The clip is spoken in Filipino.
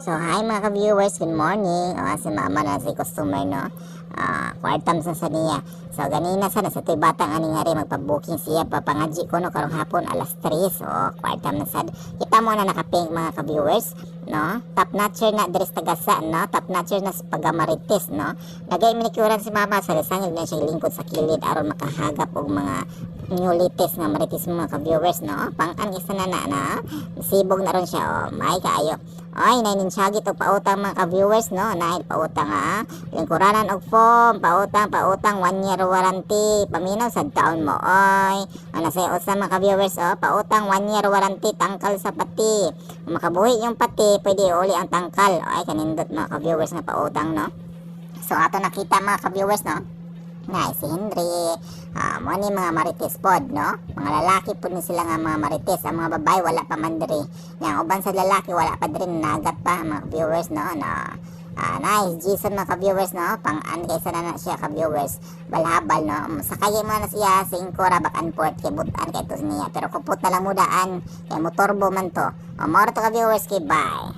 So, hi mga ka-viewers, good morning. Si mama na si customer, no? Kwartam sa niya. So, ganina sana sa to'y batang aning hari magpa-booking siya. Papangadji ko, no? Karong hapon, alas 3. So, kwartam na sad. Kita mo na nakapink mga ka-viewers, no? Top notcher na deres tagasa, no? Top notcher na sa pagamarites, no? Nagay minikuran si mama sa lasangil na siya lingkod sa kilid aron makahagap og mga ngulites nga marites mga ka-viewers, no? Pang-an isa na, sibog na ron siya, may kaayo. Ay, naininsyagit og pautang mga ka-viewers, no? Nain pautang lingkuranan og form, pautang 1 year warranty, paminaw sa taon mo. Ay, ano sa usa mga ka-viewers, pautang 1 year warranty, tangkal sa pati. Kung makabuhi yung pati, pwede uli ang tangkal. Ay, kanindot mga ka-viewers nga pautang, no? So, ato nakita mga ka-viewers, no? Nga, si Henry, mo ni mga marites pod, no? Mga lalaki po ni sila nga mga marites. Ang mga babae, wala pa man diri. Yang uban sa lalaki, wala pa diri, nagat pa, mga viewers, no? Nice, Jason mga ka-viewers, no? Pang-an kaysa na siya ka-viewers. Balhabal, no? Sakay mo na siya, 5 rabakan port, kay butan kay to niya. Pero kupot na lang mudaan, kay motorbo man to. Moro to ka-viewers, kay bye.